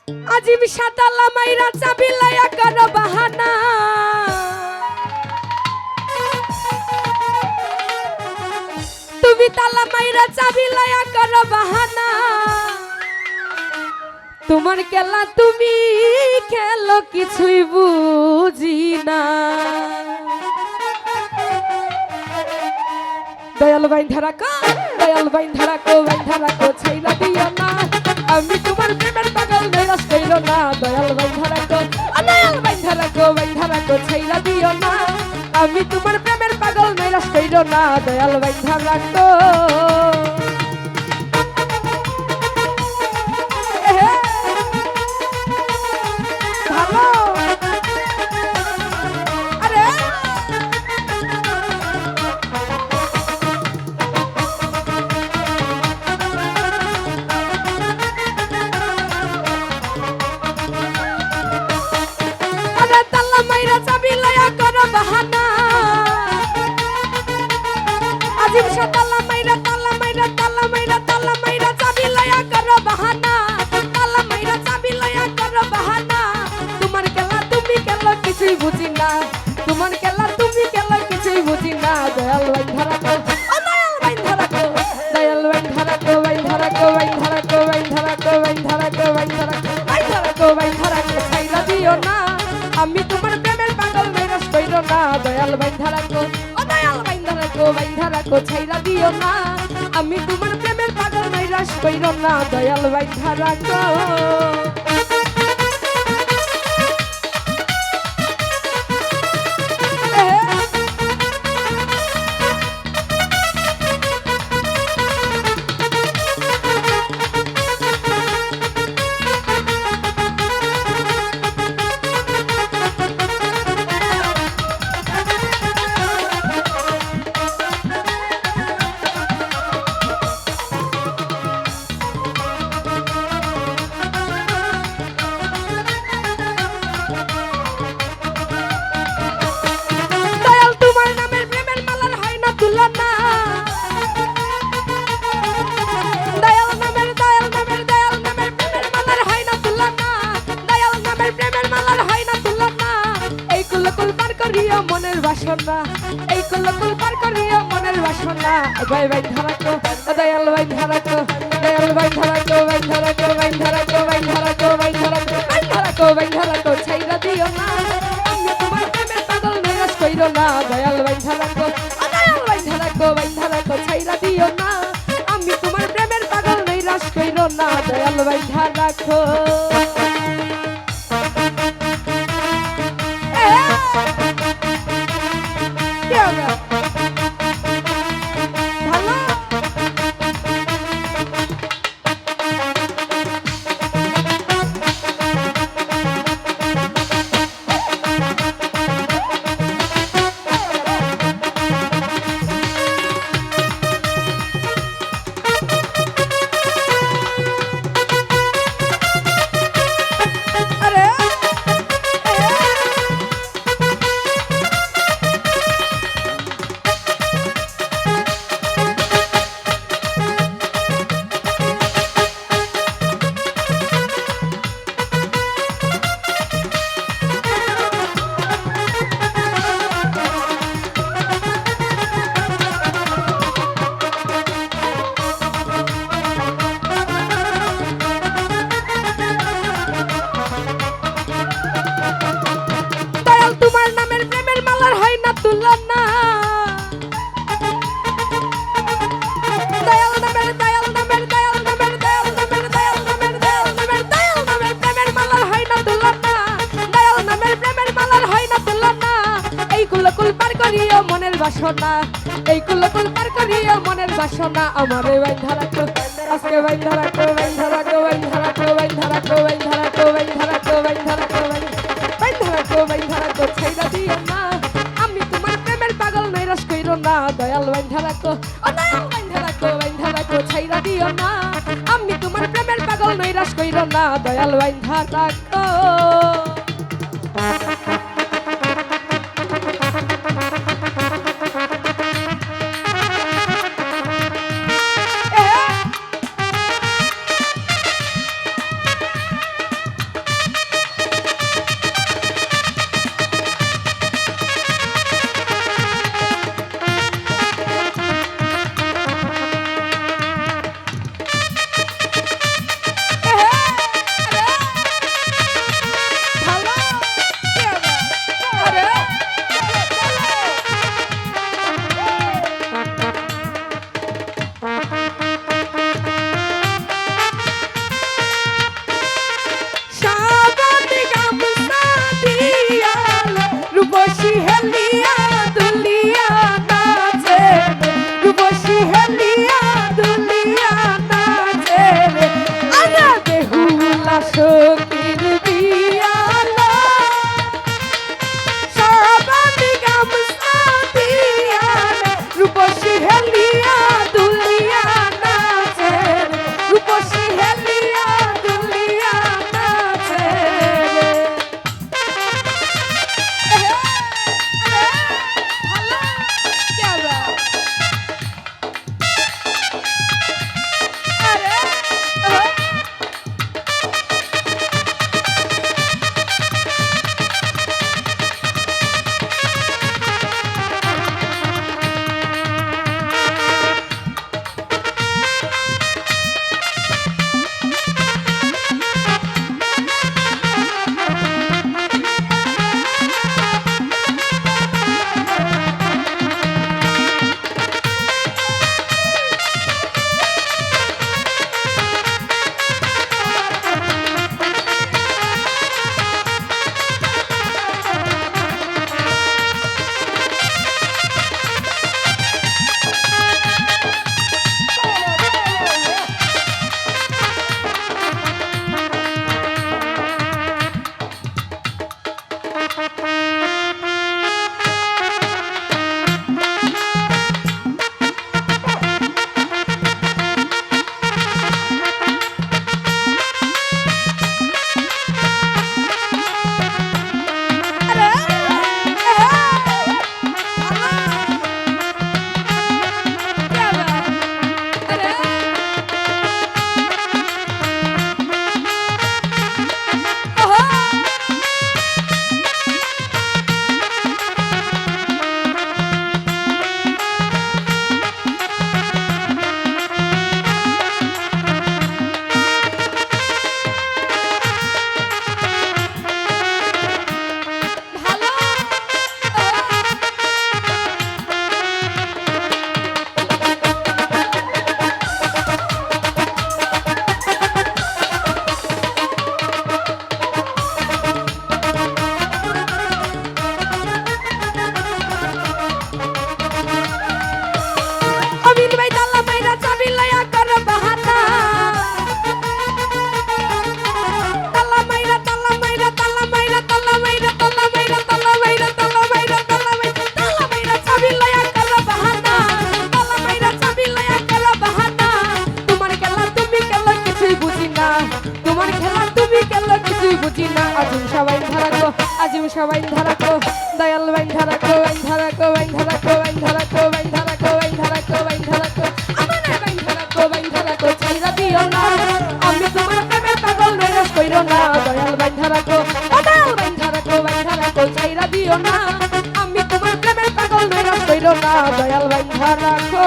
আজিম সাতালা মাইরা চাবি লায়া করো বাহানা তুমি তালা মাইরা চাবি লায়া করো বাহানা তোমার খেলা তুমি খেলো কিছুই বুঝি না দয়াল বাইন ধারাকো ছাইরা দিও না আমি তোমার প্রেমের পাগল নৈরাশ কইরো না দয়াল বাইন ধারাকো ছাইরা দিও না আমি তোমার প্রেমের পাগল নৈরাশ কইরো না দয়াল বাইন ধারাকো আজিম সাতালা মাইরা তালা মাইরা চাবি লায়া করো বাহানা তালা মাইরা চাবি লায়া করো বাহানা তোমার খেলা তুমি খেলো কিছুই বুঝি না তোমার খেলা তুমি খেলো কিছুই বুঝি না দয়াল বাইন ধারাকো ছাইরা দিও না আমি তোমার প্রেমের পাগল নৈরাশ কইরো না দয়াল বাইন ধারাকো ছাইরা দিও না আমি তোমার প্রেমের পাগল নৈরাশ কইরো না দয়াল বাইন ধারাকো মনের বাসনা এই কুলকুল পার করিয়া মনের বাসনা ভাই ভাই ধারাকো দয়াল ভাই ধারাকো ছাইরা দিও না আমি তোমার প্রেমের পাগল নৈরাশ কইরো না দয়াল ভাই ধারাকো ছাইরা দিও না আমি তোমার প্রেমের পাগল নৈরাশ কইরো না দয়াল ভাই ধারাকো বাসনা এই কুলকুল পার করিয়া মনের বাসনা আমারে বাইন ধারাকো আজকে বাইন ধারাকো ছাইরা দিও না আমি তোমার প্রেমের পাগল নৈরাশ কইরো না দয়াল বাইন ধারাকো ছাইরা দিও না আমি তোমার প্রেমের পাগল নৈরাশ কইরো না দয়াল বাইন ধারাকো সখীর বিয়ালো সবানি গামছা দিয়া রূপসী হেলিয়া দুলিয়া নাচে রূপসী হেলিয়া দুলিয়া নাচে ভালো কেবা আরে আজিম সবাই ধারাকো দয়াল বাইন ধারাকো বাইন ধারাকো বাইন ধারাকো বাইন ধারাকো বাইন ধারাকো বাইন ধারাকো বাইন ধারাকো আমার বাইন ধারাকো ছাইরা দিও না আমি তোমার প্রেমের পাগল নৈরাশ কইরো না দয়াল বাইন ধারাকো দয়াল বাইন ধারাকো ছাইরা দিও না আমি তোমার প্রেমের পাগল নৈরাশ কইরো না দয়াল বাইন ধারাকো